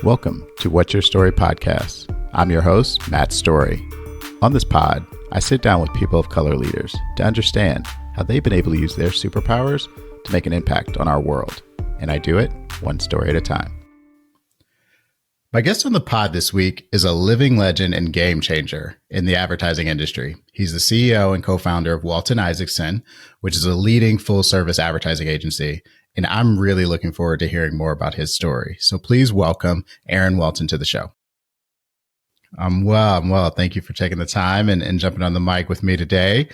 Welcome to What's Your Story podcast. I'm your host, Matt Story. On this pod, I sit down with people of color leaders to understand how they've been able to use their superpowers to make an impact on our world. And I do it one story at a time. My guest on the pod this week is a living legend and game changer in the advertising industry. He's the CEO and co-founder of Walton Isaacson, which is a leading full-service advertising agency. And I'm really looking forward to hearing more about his story. So please welcome Aaron Walton to the show. I'm well. Thank you for taking the time and jumping on the mic with me today.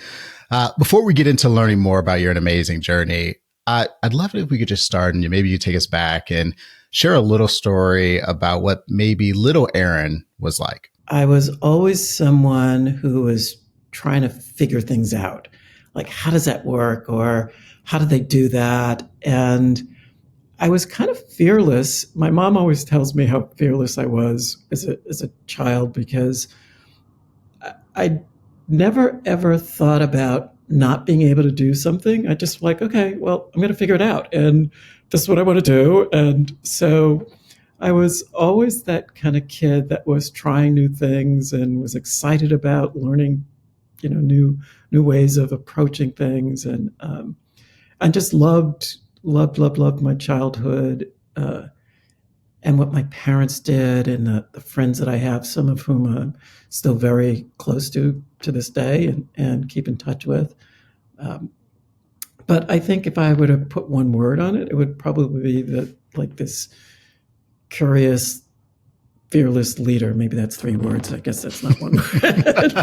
Before we get into learning more about your amazing journey, I'd love it if we could just start and maybe you take us back and share a little story about what maybe little Aaron was like. I was always someone who was trying to figure things out. Like, how does that work? Or how do they do that? And I was kind of fearless. My mom always tells me how fearless I was as a child because I never, ever thought about not being able to do something. I just like, okay, well, I'm going to figure it out. And this is what I want to do. And so I was always that kind of kid that was trying new things and was excited about learning, new ways of approaching things. And I just loved my childhood and what my parents did and the friends that I have, some of whom I'm still very close to this day and keep in touch with. But I think if I were to put one word on it, it would probably be this curious, fearless leader. Maybe that's 3 words. I guess that's not one word.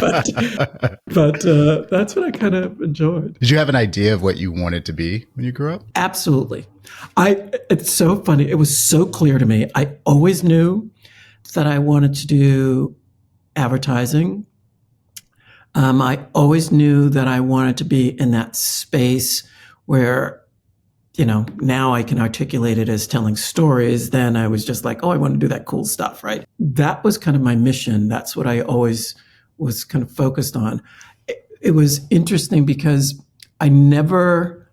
but that's what I kind of enjoyed. Did you have an idea of what you wanted to be when you grew up? Absolutely. It's so funny. It was so clear to me. I always knew that I wanted to do advertising. I always knew that I wanted to be in that space where, now I can articulate it as telling stories. Then I was just like, oh, I want to do that cool stuff, right? That was kind of my mission. That's what I always was kind of focused on. It was interesting because I never,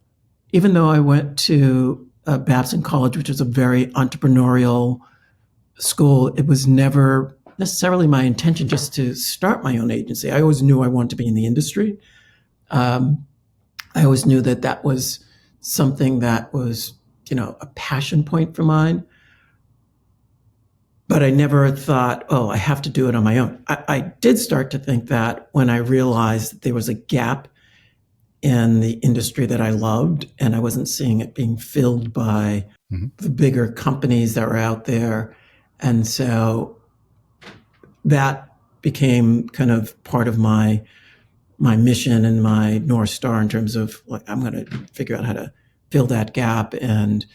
even though I went to Babson College, which is a very entrepreneurial school, it was never necessarily my intention just to start my own agency. I always knew I wanted to be in the industry. I always knew that was something that was, a passion point for mine. But I never thought, oh, I have to do it on my own. I did start to think that when I realized that there was a gap in the industry that I loved, and I wasn't seeing it being filled by the bigger companies that were out there. And so that became kind of part of my mission and my North Star in terms of like, I'm going to figure out how to fill that gap and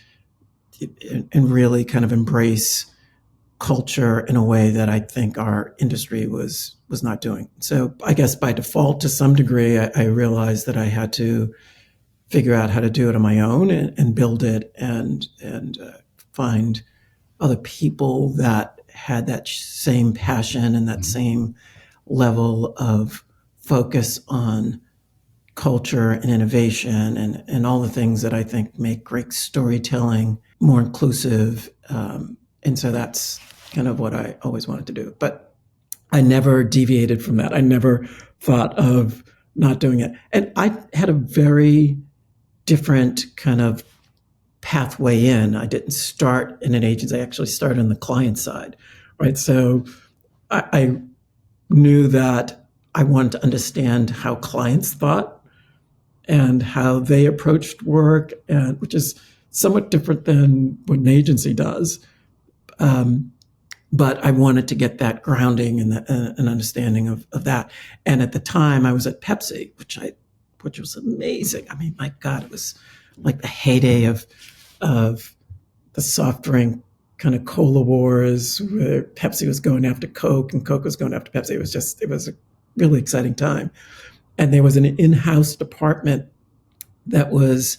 really kind of embrace culture in a way that I think our industry was not doing. So I guess by default, to some degree, I realized that I had to figure out how to do it on my own and build it and find other people that had that same passion and that same level of focus on culture and innovation and all the things that I think make great storytelling more inclusive. And so that's kind of what I always wanted to do. But I never deviated from that. I never thought of not doing it. And I had a very different kind of pathway in. I didn't start in an agency. I actually started on the client side, right? So I knew that I wanted to understand how clients thought and how they approached work, and which is somewhat different than what an agency does. But I wanted to get that grounding and an understanding of that. And at the time, I was at Pepsi, which was amazing. I mean, my God, it was like the heyday of the soft drink kind of cola wars, where Pepsi was going after Coke and Coke was going after Pepsi. It was a really exciting time. And there was an in-house department that was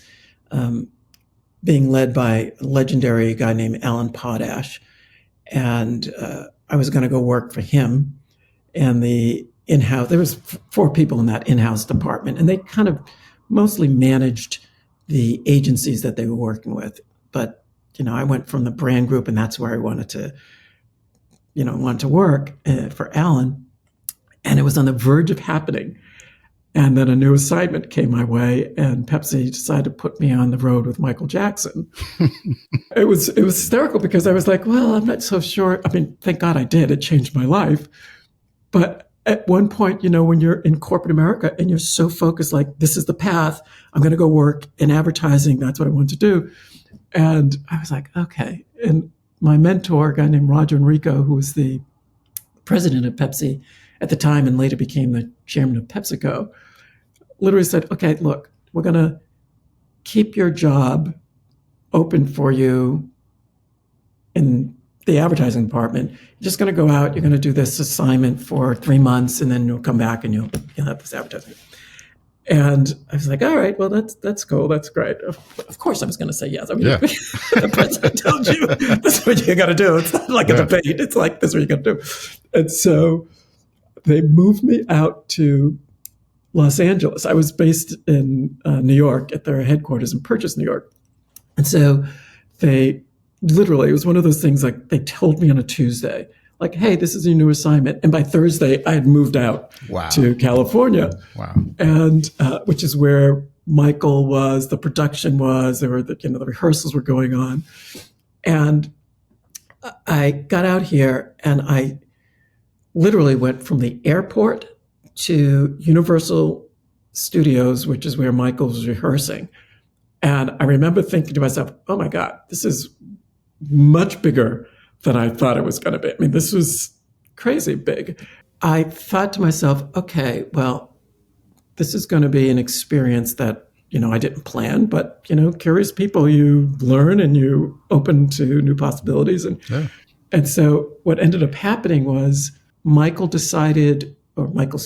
being led by a legendary guy named Alan Potash. And I was going to go work for him. And the in-house, there was 4 people in that in-house department, and they kind of mostly managed the agencies that they were working with. But, I went from the brand group, and that's where I wanted to wanted to work for Alan, and it was on the verge of happening. And then a new assignment came my way, and Pepsi decided to put me on the road with Michael Jackson. It was hysterical because I was like, well, I'm not so sure. I mean, thank God I did. It changed my life. But at one point, when you're in corporate America and you're so focused, like, this is the path, I'm going to go work in advertising. That's what I want to do. And I was like, okay. And my mentor, a guy named Roger Enrico, who was the president of Pepsi at the time and later became the chairman of PepsiCo, literally said, okay, look, we're going to keep your job open for you in the advertising department. You're just going to go out, you're going to do this assignment for 3 months, and then you'll come back and you'll have this advertising. And I was like, all right, well, that's cool. That's great. Of course I was going to say yes. I mean, the president told you this is what you got to do. It's not like a debate. It's like, this is what you got to do. And so they moved me out to Los Angeles. I was based in New York at their headquarters in Purchase, New York. And so they literally, it was one of those things like they told me on a Tuesday, like, hey, this is your new assignment. And by Thursday, I had moved out to California. Wow. And which is where Michael was, the production was, there were the rehearsals were going on. And I got out here and I literally went from the airport to Universal Studios, which is where Michael was rehearsing. And I remember thinking to myself, oh my God, this is much bigger than I thought it was going to be. I mean, this was crazy big. I thought to myself, okay, well, this is going to be an experience that, I didn't plan, but, curious people, you learn and you open to new possibilities. And so what ended up happening was Michael's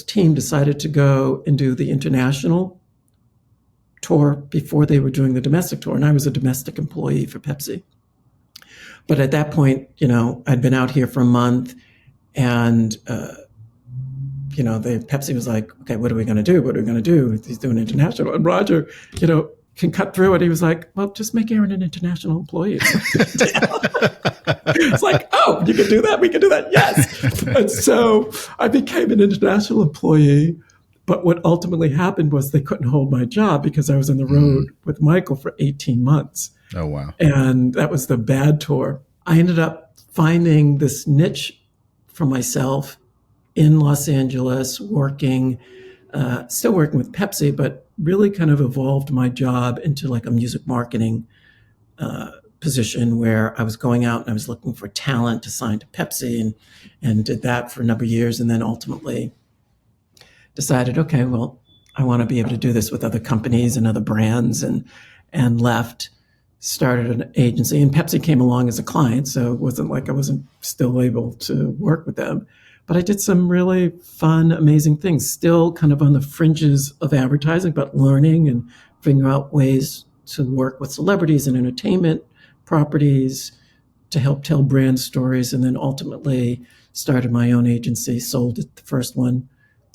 team decided to go and do the international tour before they were doing the domestic tour. And I was a domestic employee for Pepsi. But at that point, I'd been out here for a month and, Pepsi was like, okay, what are we going to do? What are we going to do? He's doing international. And Roger, can cut through it. He was like, well, just make Aaron an international employee. It's like, oh, you can do that? We can do that? Yes. And so I became an international employee. But what ultimately happened was they couldn't hold my job because I was on the road with Michael for 18 months. Oh, wow. And that was the bad tour. I ended up finding this niche for myself in Los Angeles, still working with Pepsi, but really kind of evolved my job into like a music marketing position where I was going out and I was looking for talent to sign to Pepsi and did that for a number of years. And then ultimately decided, okay, well, I want to be able to do this with other companies and other brands and left, started an agency, and Pepsi came along as a client. So it wasn't like I wasn't still able to work with them, but I did some really fun, amazing things, still kind of on the fringes of advertising, but learning and figuring out ways to work with celebrities and entertainment properties to help tell brand stories. And then ultimately started my own agency, sold it, the first one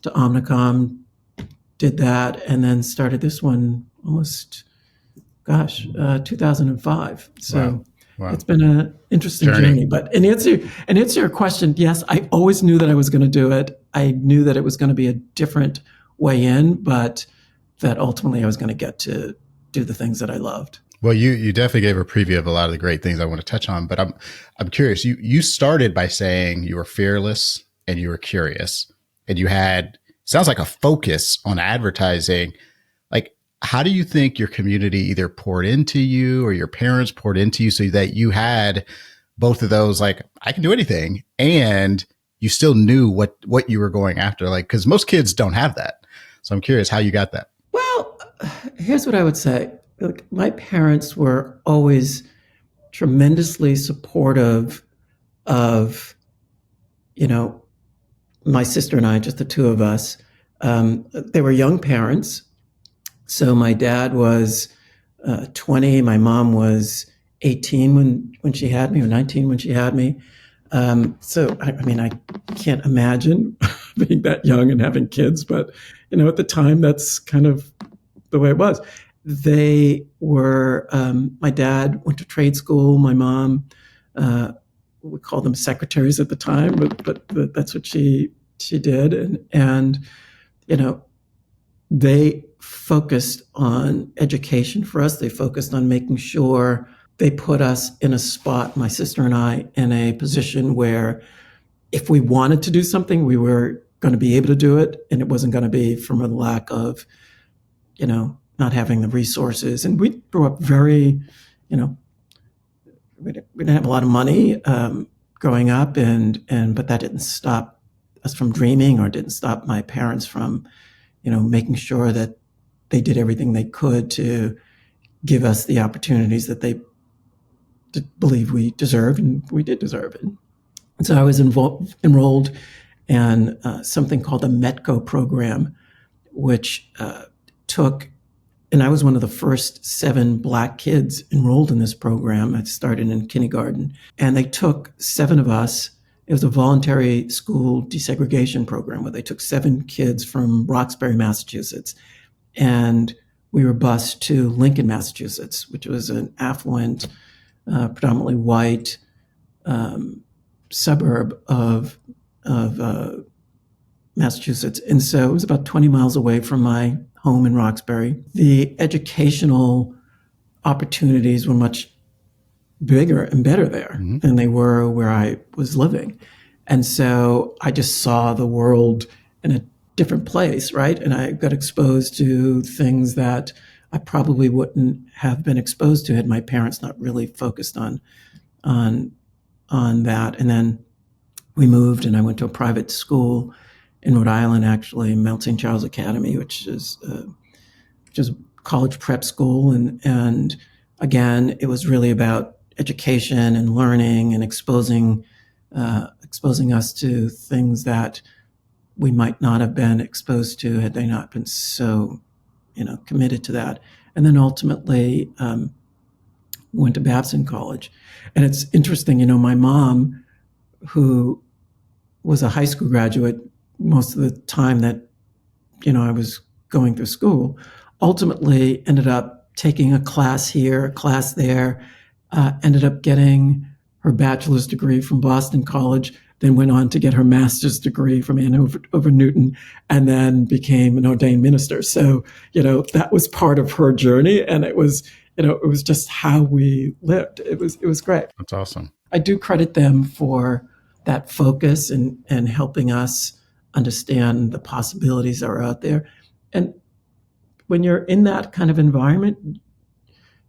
to Omnicom, did that, and then started this one almost, 2005. So wow. It's been an interesting journey. But in answer your question, yes, I always knew that I was going to do it. I knew that it was going to be a different way in, but that ultimately I was going to get to do the things that I loved. Well, you definitely gave a preview of a lot of the great things I want to touch on, but I'm curious. You started by saying you were fearless and you were curious. And you had, sounds like a focus on advertising. Like, how do you think your community either poured into you or your parents poured into you so that you had both of those, like, I can do anything, and you still knew what you were going after? Like, because most kids don't have that. So I'm curious how you got that. Well, here's what I would say. Look, my parents were always tremendously supportive of, my sister and I, just the two of us. They were young parents. So my dad was 20. My mom was 18 when she had me, or 19 when she had me. So, I can't imagine being that young and having kids, but, at the time, that's kind of the way it was. They were, my dad went to trade school. My mom we called them secretaries at the time, but that's what she did. And, they focused on education for us. They focused on making sure they put us in a spot, my sister and I, in a position where if we wanted to do something, we were going to be able to do it. And it wasn't going to be from a lack of, not having the resources. And we grew up very, we didn't have a lot of money growing up, but that didn't stop us from dreaming, or didn't stop my parents from, making sure that they did everything they could to give us the opportunities that they believe we deserve, and we did deserve it. And so I was enrolled in something called the METCO program, which and I was one of the first 7 Black kids enrolled in this program. I started in kindergarten, and they took 7 of us. It was a voluntary school desegregation program where they took 7 kids from Roxbury, Massachusetts, and we were bused to Lincoln, Massachusetts, which was an affluent, predominantly white suburb of Massachusetts. And so it was about 20 miles away from my home in Roxbury. The educational opportunities were much bigger and better there than they were where I was living. And so I just saw the world in a different place, right? And I got exposed to things that I probably wouldn't have been exposed to had my parents not really focused on that. And then we moved, and I went to a private school in Rhode Island, actually, Mount St. Charles Academy, which is college prep school. And again, it was really about education and learning and exposing us to things that we might not have been exposed to had they not been so, committed to that. And then ultimately went to Babson College. And it's interesting, my mom, who was a high school graduate most of the time that, I was going through school, ultimately ended up taking a class here, a class there, ended up getting her bachelor's degree from Boston College, then went on to get her master's degree from Ann over Newton, and then became an ordained minister. So, that was part of her journey, and it was just how we lived. It was great. That's awesome. I do credit them for that focus and helping us understand the possibilities that are out there. And when you're in that kind of environment,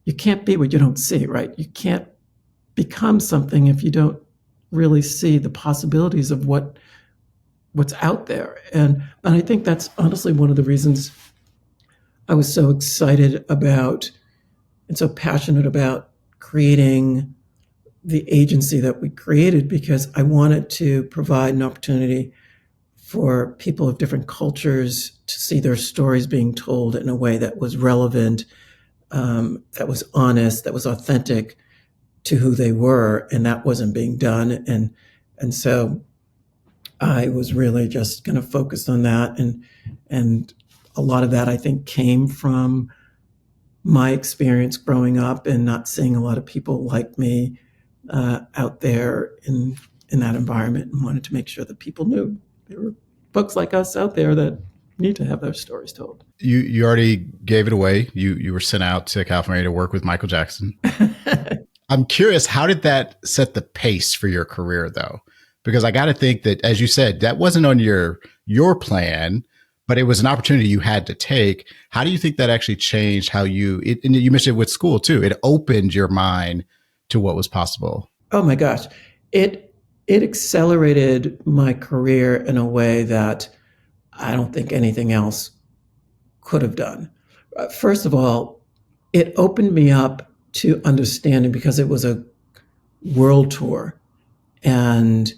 you can't be what you don't see, right? You can't become something if you don't really see the possibilities of what's out there. And I think that's honestly one of the reasons I was so excited about and so passionate about creating the agency that we created, because I wanted to provide an opportunity for people of different cultures to see their stories being told in a way that was relevant, that was honest, that was authentic to who they were, and that wasn't being done. And so I was really just kind of focused on that, and a lot of that I think came from my experience growing up and not seeing a lot of people like me out there in that environment, and wanted to make sure that people knew there were folks like us out there that need to have their stories told. You already gave it away. You were sent out to California to work with Michael Jackson. I'm curious, how did that set the pace for your career, though? Because I got to think that, as you said, that wasn't on your plan, but it was an opportunity you had to take. How do you think that actually changed how and you mentioned it with school too, it opened your mind to what was possible? Oh my gosh. It accelerated my career in a way that I don't think anything else could have done. First of all, it opened me up to understanding, because it was a world tour, and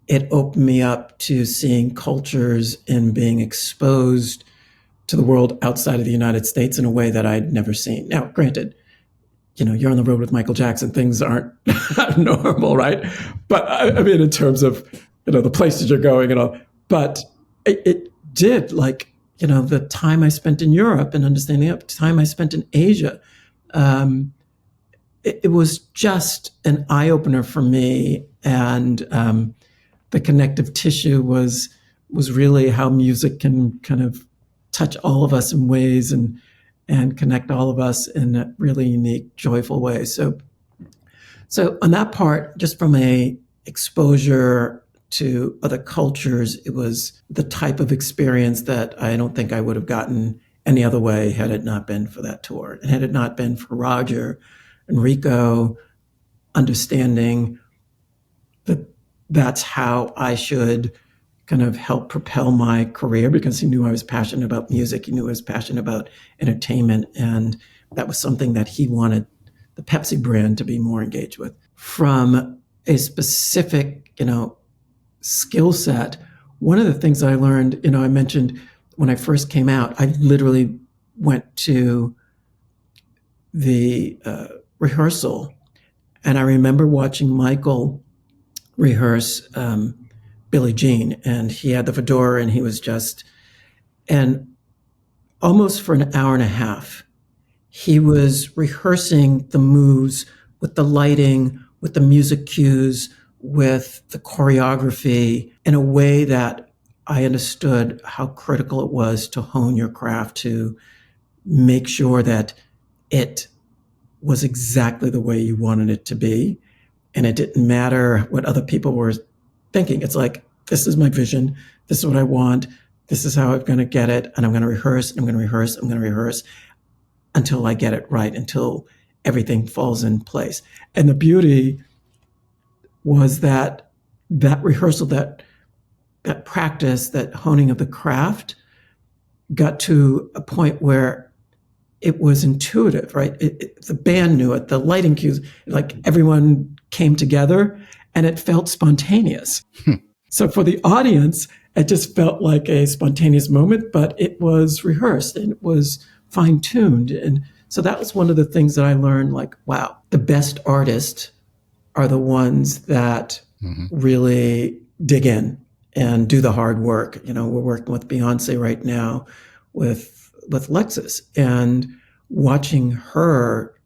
it opened me up to seeing cultures and being exposed to the world outside of the United States in a way that I'd never seen. Now, granted, you're on the road with Michael Jackson, things aren't normal, right? But I mean, in terms of, the places you're going and all, but it did, the time I spent in Europe and understanding the time I spent in Asia, it was just an eye-opener for me And the connective tissue was really how music can kind of touch all of us in ways and connect all of us in a really unique, joyful way. So on that part, just from a exposure to other cultures, it was the type of experience that I don't think I would have gotten any other way had it not been for that tour. And had it not been for Roger and Rico understanding that that's how I should kind of help propel my career, because he knew I was passionate about music. He knew I was passionate about entertainment. And that was something that he wanted the Pepsi brand to be more engaged with. From a specific, skill set, one of the things I learned, I mentioned when I first came out, I literally went to the rehearsal, and I remember watching Michael rehearse Billie Jean, and he had the fedora, and he was and almost for an hour and a half, he was rehearsing the moves with the lighting, with the music cues, with the choreography in a way that I understood how critical it was to hone your craft, to make sure that it was exactly the way you wanted it to be. And it didn't matter what other people were thinking. It's like, this is my vision. This is what I want. This is how I'm going to get it. And I'm going to rehearse, and I'm going to rehearse, I'm going to rehearse until I get it right, until everything falls in place. And the beauty was that rehearsal, that practice, that honing of the craft got to a point where it was intuitive, right? The band knew it, the lighting cues, like everyone came together and it felt spontaneous. So for the audience, it just felt like a spontaneous moment, but it was rehearsed and it was fine-tuned. And so that was one of the things that I learned, like, wow, the best artists are the ones that really dig in and do the hard work. We're working with Beyonce right now with Lexus, and watching her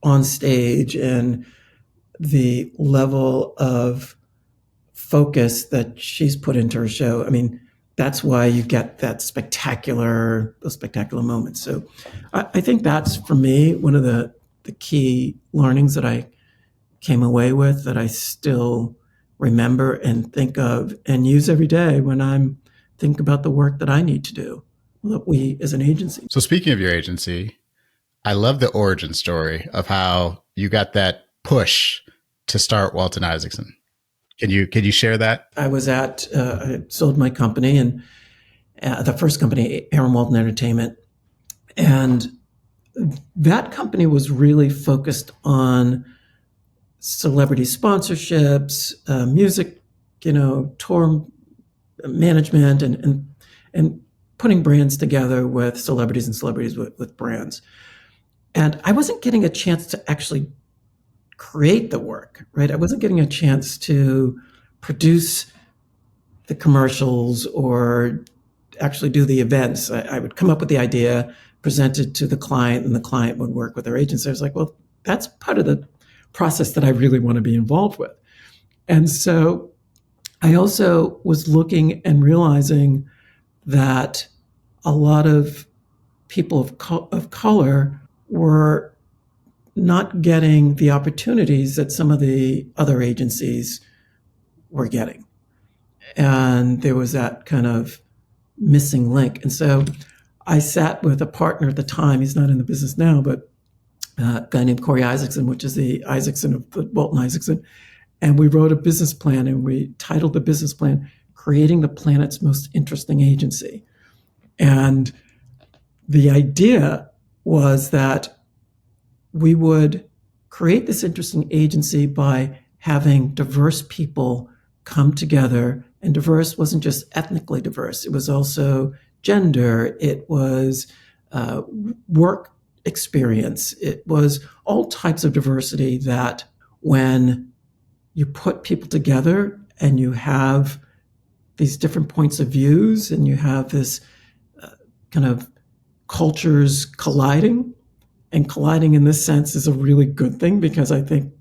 on stage and the level of focus that she's put into her show. I mean, that's why you get those spectacular moments. So I think that's, for me, one of the key learnings that I came away with, that I still remember and think of and use every day when I'm thinking about the work that I need to do, that we as an agency. So speaking of your agency, I love the origin story of how you got that push to start Walton Isaacson. Can you share that? I was I sold my company, and the first company, Aaron Walton Entertainment, and that company was really focused on celebrity sponsorships, music, tour management, and putting brands together with celebrities and celebrities with brands. And I wasn't getting a chance to actually create the work, right? I wasn't getting a chance to produce the commercials or actually do the events. I would come up with the idea, present it to the client, and the client would work with their agency. I was like, well, that's part of the process that I really want to be involved with. And so I also was looking and realizing that a lot of people of color were not getting the opportunities that some of the other agencies were getting. And there was that kind of missing link. And so I sat with a partner at the time. He's not in the business now, but a guy named Corey Isaacson, which is the Isaacson of Walton Isaacson. And we wrote a business plan, and we titled the business plan, Creating the Planet's Most Interesting Agency. And the idea was that we would create this interesting agency by having diverse people come together. And diverse wasn't just ethnically diverse. It was also gender. It was work experience. It was all types of diversity that when you put people together and you have these different points of views and you have this kind of cultures colliding, and colliding in this sense is a really good thing, because I think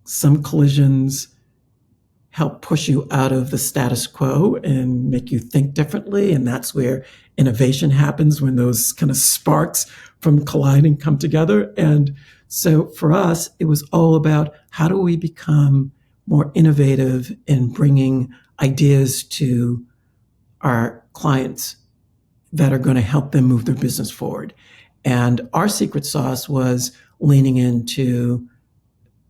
some collisions help push you out of the status quo and make you think differently. And that's where innovation happens, when those kind of sparks from colliding come together. And so for us, it was all about how do we become more innovative in bringing ideas to our clients that are going to help them move their business forward. And our secret sauce was leaning into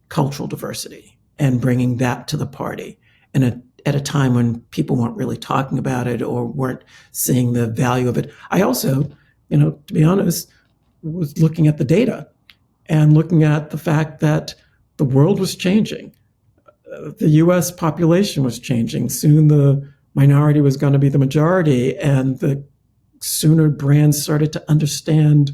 cultural diversity and bringing that to the party. And at a time when people weren't really talking about it or weren't seeing the value of it. I also, to be honest, was looking at the data and looking at the fact that the world was changing. The US population was changing. Soon the minority was going to be the majority, and the sooner brands started to understand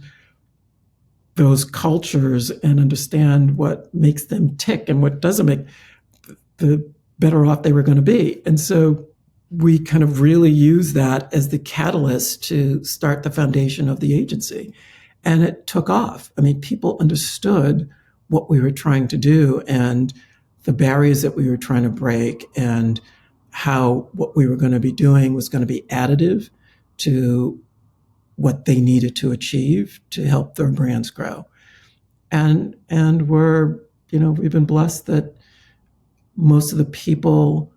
those cultures and understand what makes them tick and what doesn't make, the better off they were going to be. And so we kind of really used that as the catalyst to start the foundation of the agency. And it took off. I mean, people understood what we were trying to do and the barriers that we were trying to break, and how what we were going to be doing was going to be additive to what they needed to achieve to help their brands grow. And we're, we've been blessed that most of the people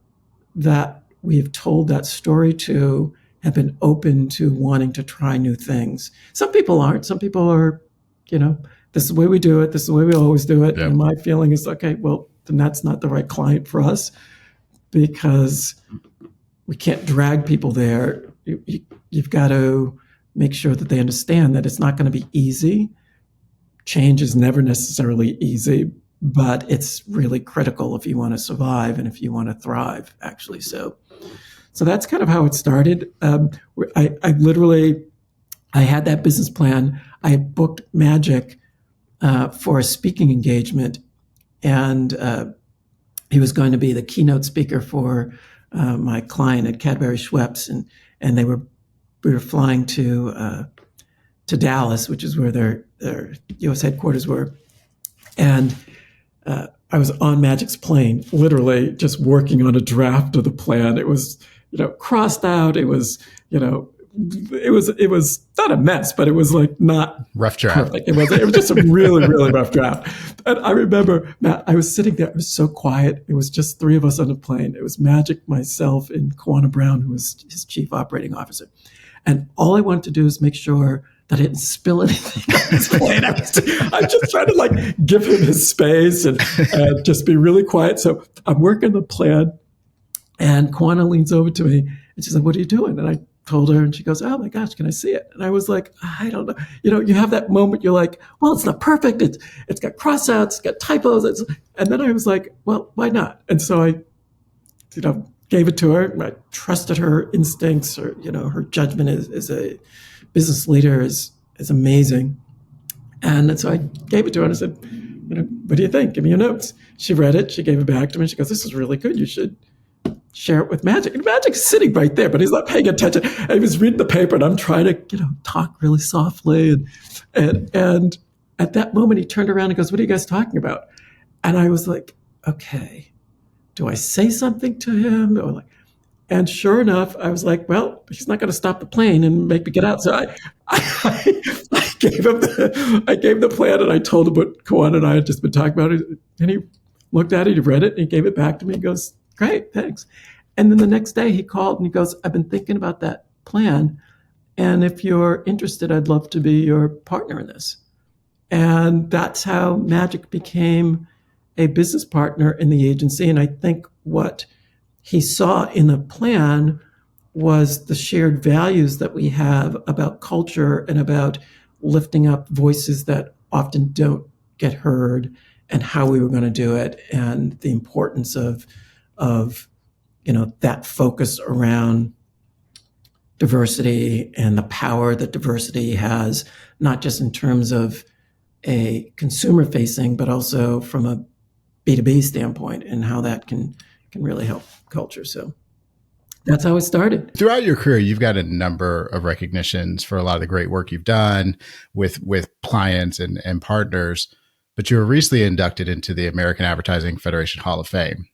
that we've told that story to have been open to wanting to try new things. Some people aren't. Some people are, this is the way we do it. This is the way we always do it. Yeah. And my feeling is, okay, well, then that's not the right client for us, because we can't drag people there. You've got to make sure that they understand that it's not going to be easy. Change is never necessarily easy, but it's really critical if you want to survive and if you want to thrive, actually. So that's kind of how it started. I had that business plan. I had booked Magic for a speaking engagement, and he was going to be the keynote speaker for my client at Cadbury Schweppes, and we were flying to Dallas, which is where their U.S. headquarters were, and I was on Magic's plane, literally just working on a draft of the plan. It was, crossed out. It was, it was not a mess, but it was like not rough draft. Perfect. It was just a really, really rough draft. And I remember, Matt, I was sitting there. It was so quiet. It was just three of us on the plane. It was Magic, myself, and Kawana Brown, who was his chief operating officer. And all I wanted to do is make sure that I didn't spill anything on his plane. I'm just trying to give him his space and just be really quiet. So I'm working the plan, and Kawana leans over to me and she's like, "What are you doing?" And I told her, and she goes, "Oh my gosh, can I see it?" And I was like, "I don't know." You have that moment. You're like, "Well, it's not perfect. It's got crossouts, it's got typos." And then I was like, "Well, why not?" And so I, gave it to her. I trusted her instincts, or her judgment as a business leader is amazing. And so I gave it to her and I said, "What do you think? Give me your notes." She read it. She gave it back to me. She goes, "This is really good. You should share it with Magic." And Magic's sitting right there, but he's not paying attention. And he was reading the paper, and I'm trying to, talk really softly. And at that moment, he turned around and goes, "What are you guys talking about?" And I was like, okay, do I say something to him? And sure enough, I was like, well, he's not going to stop the plane and make me get out. So I gave him the plan, and I told him what Kawana and I had just been talking about. And he looked at it, he read it, and he gave it back to me. He goes, "Great, thanks." And then the next day he called and he goes, "I've been thinking about that plan, and if you're interested, I'd love to be your partner in this." And that's how Magic became a business partner in the agency. And I think what he saw in the plan was the shared values that we have about culture and about lifting up voices that often don't get heard, and how we were going to do it, and the importance of that focus around diversity and the power that diversity has, not just in terms of a consumer facing, but also from a B2B standpoint, and how that can really help culture. So that's how it started. Throughout your career, you've got a number of recognitions for a lot of the great work you've done with clients and partners, but you were recently inducted into the American Advertising Federation Hall of Fame.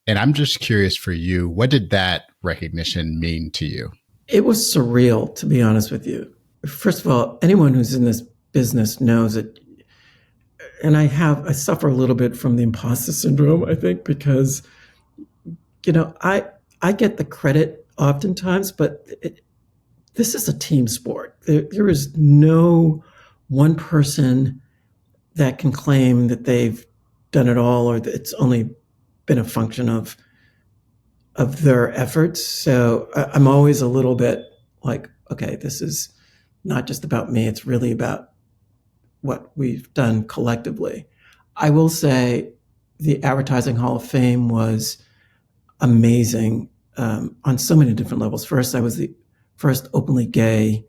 And I'm just curious for you, what did that recognition mean to you? It was surreal, to be honest with you. First of all, anyone who's in this business knows it. And I suffer a little bit from the imposter syndrome, I think, because, I get the credit oftentimes, but this is a team sport. There is no one person that can claim that they've done it all, or that it's only been a function of their efforts. So I'm always a little bit like, okay, this is not just about me. It's really about what we've done collectively. I will say the Advertising Hall of Fame was amazing on so many different levels. First, I was the first openly gay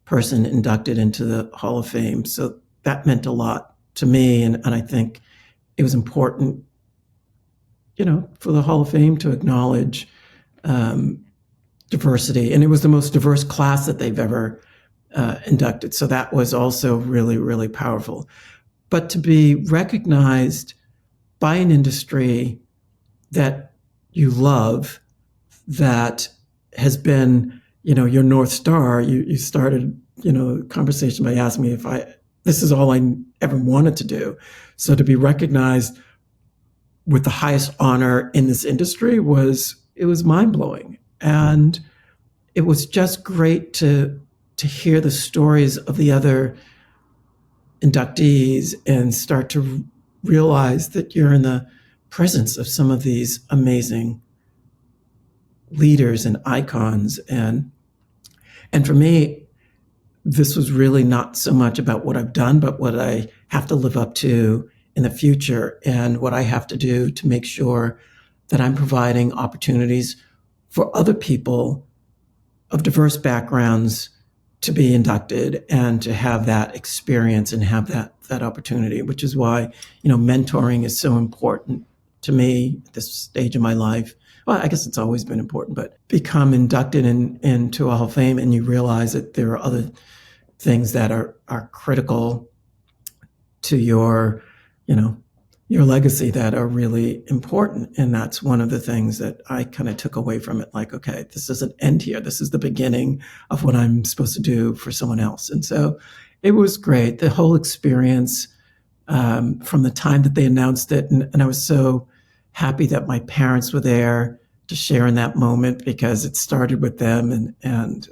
person inducted into the Hall of Fame. So that meant a lot to me. And I think it was important, for the Hall of Fame to acknowledge diversity. And it was the most diverse class that they've ever inducted. So that was also really, really powerful. But to be recognized by an industry that you love, that has been, your North Star. You started, a conversation by asking me if this is all I ever wanted to do. So to be recognized with the highest honor in this industry was mind blowing. And it was just great to hear the stories of the other inductees and start to realize that you're in the presence of some of these amazing leaders and icons. And for me, this was really not so much about what I've done, but what I have to live up to in the future and what I have to do to make sure that I'm providing opportunities for other people of diverse backgrounds to be inducted and to have that experience and have that opportunity, which is why, mentoring is so important to me at this stage of my life. Well, I guess it's always been important, but become inducted into a Hall of Fame and you realize that there are other things that are critical to your legacy that are really important. And that's one of the things that I kind of took away from it. Like, okay, this doesn't end here. This is the beginning of what I'm supposed to do for someone else. And so it was great. The whole experience from the time that they announced it. And I was so happy that my parents were there to share in that moment because it started with them and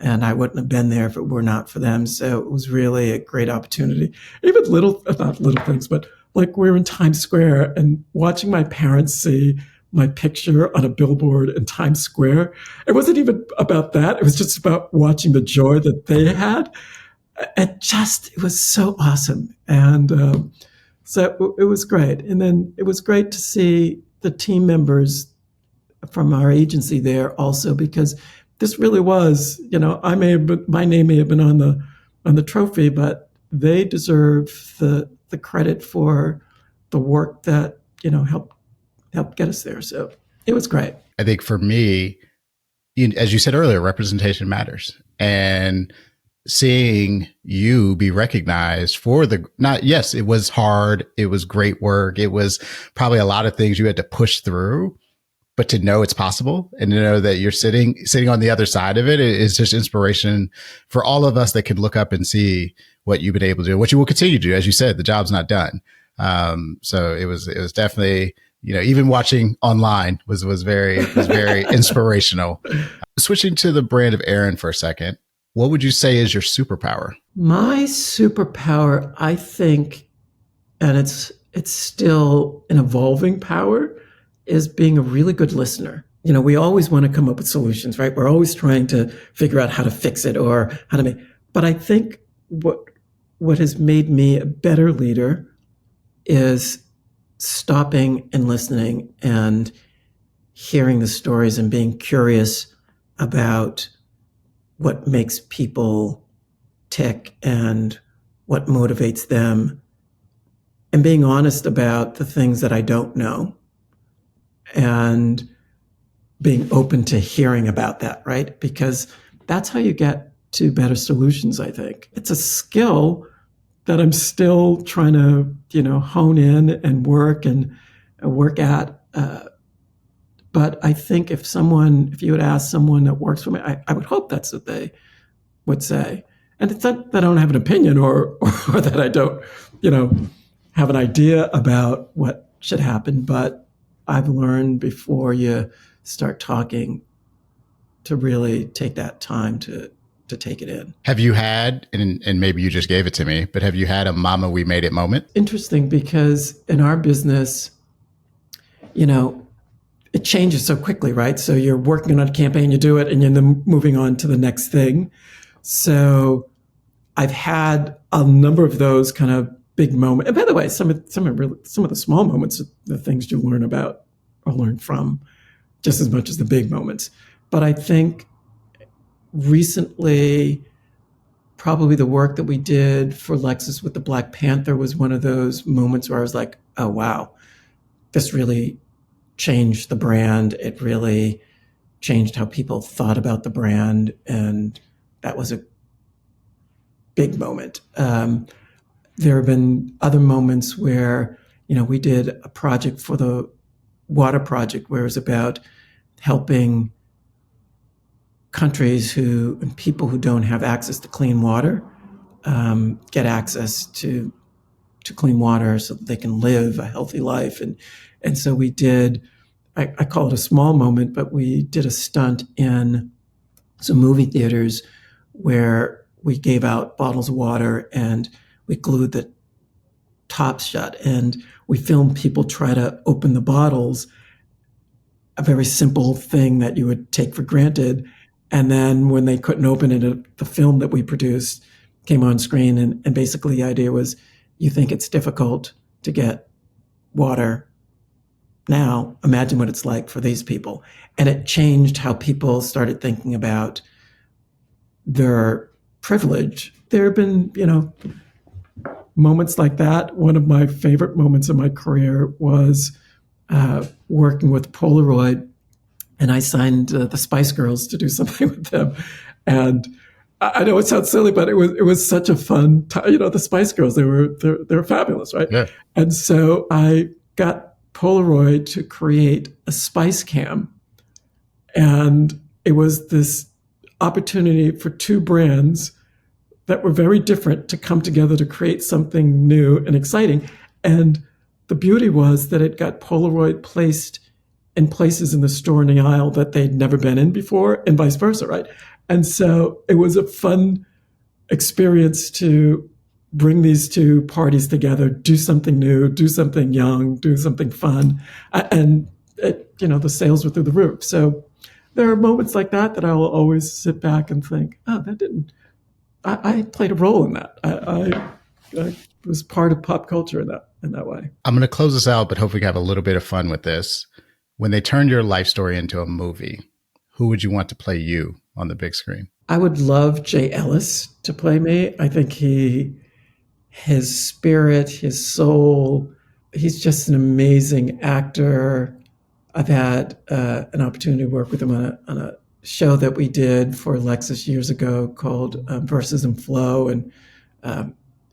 I wouldn't have been there if it were not for them. So it was really a great opportunity. Even not little things, but like we're in Times Square and watching my parents see my picture on a billboard in Times Square. It wasn't even about that. It was just about watching the joy that they had. It was so awesome. And so it was great. And then it was great to see the team members from our agency there also, because this really was, my name may have been on the trophy, but they deserve the credit for the work that, helped get us there. So it was great. I think for me, as you said earlier, representation matters. And seeing you be recognized for yes, it was hard. It was great work. It was probably a lot of things you had to push through, but to know it's possible and to know that you're sitting on the other side of it is just inspiration for all of us that can look up and see what you've been able to do, what you will continue to do. As you said, the job's not done. So it was definitely, even watching online was very inspirational. Switching to the brand of Aaron for a second, what would you say is your superpower? My superpower, I think, and it's still an evolving power, is being a really good listener. We always want to come up with solutions, right? We're always trying to figure out how to fix it or how to but I think what has made me a better leader is stopping and listening and hearing the stories and being curious about what makes people tick and what motivates them, and being honest about the things that I don't know and being open to hearing about that, right? Because that's how you get to better solutions, I think. It's a skill that I'm still trying to, hone in and work at. But I think if you would ask someone that works for me, I would hope that's what they would say. And it's not that I don't have an opinion or that I don't, have an idea about what should happen, but I've learned before you start talking to really take that time to take it in. Have you had, and maybe you just gave it to me, but have you had a mama we made it moment? Interesting, because in our business, it changes so quickly, right? So you're working on a campaign, you do it, and you're then moving on to the next thing. So I've had a number of those kind of big moments. And by the way, some of the small moments are the things you learn about or learn from just as much as the big moments. But I think recently, probably the work that we did for Lexus with the Black Panther was one of those moments where I was like, oh, wow, this really changed the brand. It really changed how people thought about the brand. And that was a big moment. There have been other moments where, we did a project for the water project where it was about helping countries and people who don't have access to clean water get access to clean water so that they can live a healthy life. And so we did, I call it a small moment, but we did a stunt in some movie theaters where we gave out bottles of water and we glued the tops shut. And we filmed people try to open the bottles, a very simple thing that you would take for granted. And then when they couldn't open it, the film that we produced came on screen. And basically the idea was, you think it's difficult to get water now, imagine what it's like for these people. And it changed how people started thinking about their privilege. There have been, moments like that. One of my favorite moments in my career was working with Polaroid, and I signed the Spice Girls to do something with them. And I know it sounds silly, but it was such a fun time. The Spice Girls, they're fabulous, right? Yeah. And so I got Polaroid to create a Spice Cam, and it was this opportunity for two brands that were very different to come together to create something new and exciting. And the beauty was that it got Polaroid placed in places in the store in the aisle that they'd never been in before, and vice versa, right? And so it was a fun experience to bring these two parties together, do something new, do something young, do something fun. And the sales were through the roof. So there are moments like that I will always sit back and think, oh, I played a role in that. I was part of pop culture in that way. I'm going to close this out, but hope we can have a little bit of fun with this. When they turned your life story into a movie, who would you want to play you on the big screen? I would love Jay Ellis to play me. I think his spirit, his soul, he's just an amazing actor. I've had an opportunity to work with him on a show that we did for Lexus years ago called Verses and Flow, and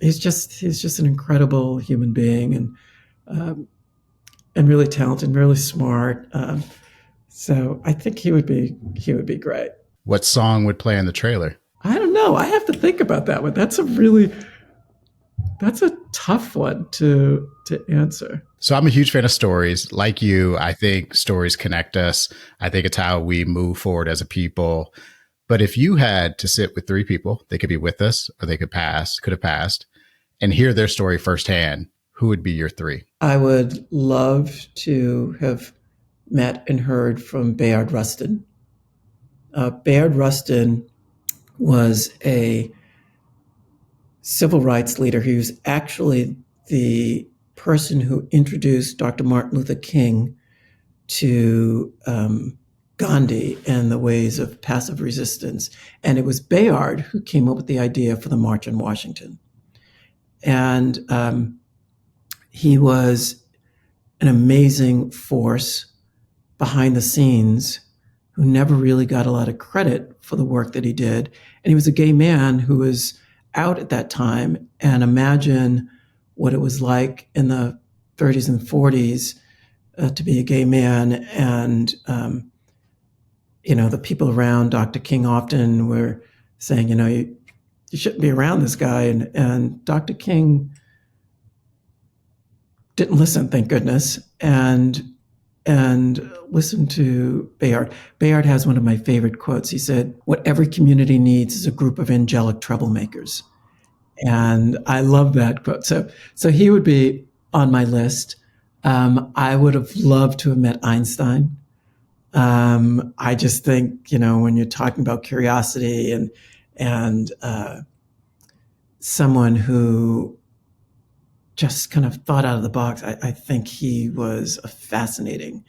he's just an incredible human being and really talented, and really smart. So I think he would be great. What song would play in the trailer? I don't know. I have to think about that one. That's a tough one to answer. So I'm a huge fan of stories. Like you, I think stories connect us. I think it's how we move forward as a people. But if you had to sit with three people, they could be with us or they could have passed, and hear their story firsthand, who would be your three? I would love to have met and heard from Bayard Rustin. Bayard Rustin was a civil rights leader. He was actually the person who introduced Dr. Martin Luther King to Gandhi and the ways of passive resistance. And it was Bayard who came up with the idea for the March on Washington. And he was an amazing force behind the scenes who never really got a lot of credit for the work that he did. And he was a gay man who was out at that time. And imagine what it was like in the 30s and 40s to be a gay man. And, the people around Dr. King often were saying, you shouldn't be around this guy. And Dr. King didn't listen, thank goodness, and listened to Bayard. Bayard has one of my favorite quotes. He said, "What every community needs is a group of angelic troublemakers." And I love that quote. So he would be on my list. I would have loved to have met Einstein. I just think, when you're talking about curiosity and someone who just kind of thought out of the box, I think he was a fascinating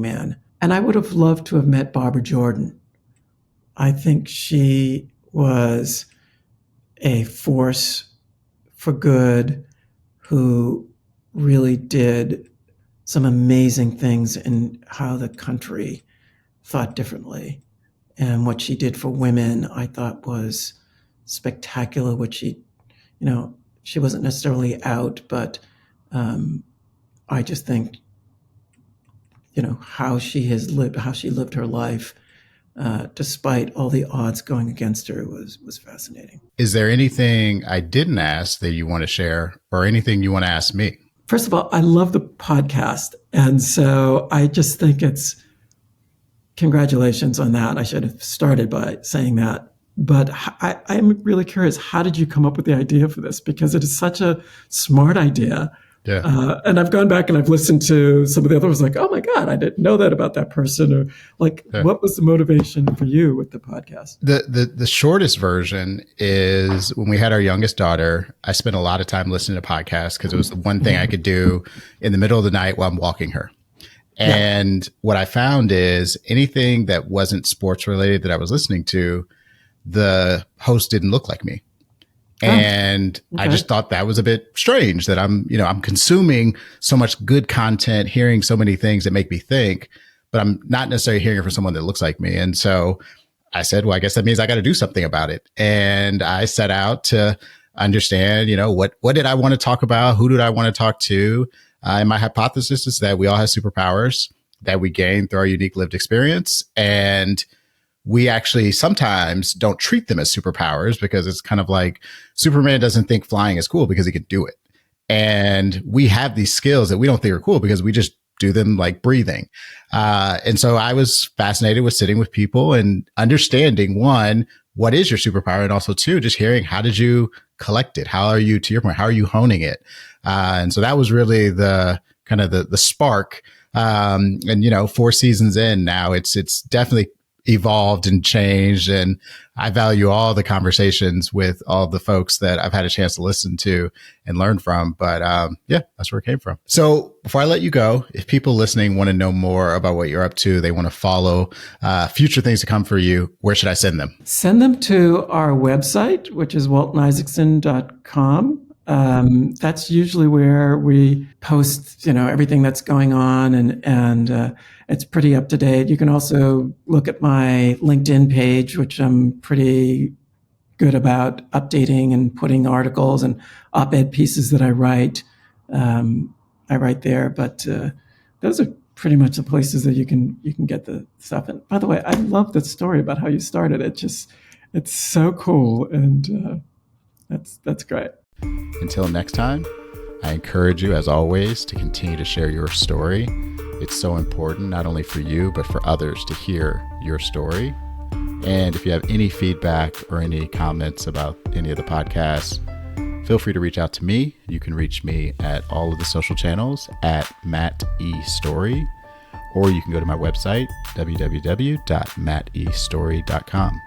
man. And I would have loved to have met Barbara Jordan. I think she was a force for good who really did some amazing things in how the country thought differently. And what she did for women, I thought was spectacular. What she wasn't necessarily out, but I just think, how she lived her life, despite all the odds going against her, was fascinating. Is there anything I didn't ask that you want to share, or anything you want to ask me? First of all, I love the podcast. And so I just think congratulations on that. I should have started by saying that. But I'm really curious, how did you come up with the idea for this? Because it is such a smart idea. Yeah. And I've gone back and I've listened to some of the others, like, oh my God, I didn't know that about that person. Or What was the motivation for you with the podcast? The shortest version is when we had our youngest daughter, I spent a lot of time listening to podcasts because it was the one thing I could do in the middle of the night while I'm walking her. And what I found is anything that wasn't sports related that I was listening to, the host didn't look like me. And I just thought that was a bit strange that I'm consuming so much good content, hearing so many things that make me think, but I'm not necessarily hearing it from someone that looks like me. And so I said, well, I guess that means I got to do something about it. And I set out to understand, what did I want to talk about? Who did I want to talk to? And my hypothesis is that we all have superpowers that we gain through our unique lived experience. And we actually sometimes don't treat them as superpowers because it's kind of like Superman doesn't think flying is cool because he can do it. And we have these skills that we don't think are cool because we just do them like breathing. And so I was fascinated with sitting with people and understanding, one, what is your superpower? And also two, just hearing, how did you collect it? How are you, to your point, how are you honing it? And so that was really the kind of the spark. And 4 seasons in now, it's definitely evolved and changed, and I value all the conversations with all the folks that I've had a chance to listen to and learn from. But that's where it came from. So before I let you go, if people listening want to know more about what you're up to, they want to follow future things to come for you, where should I send them? Send them to our website, which is waltonisaacson.com. That's usually where we post, everything that's going on, and it's pretty up to date. You can also look at my LinkedIn page, which I'm pretty good about updating and putting articles and op-ed pieces that I write. I write there, but those are pretty much the places that you can get the stuff. And by the way, I love that story about how you started. It's so cool, and that's great. Until next time, I encourage you, as always, to continue to share your story. It's so important, not only for you, but for others to hear your story. And if you have any feedback or any comments about any of the podcasts, feel free to reach out to me. You can reach me at all of the social channels at Matt E. Story, or you can go to my website, www.mattestory.com.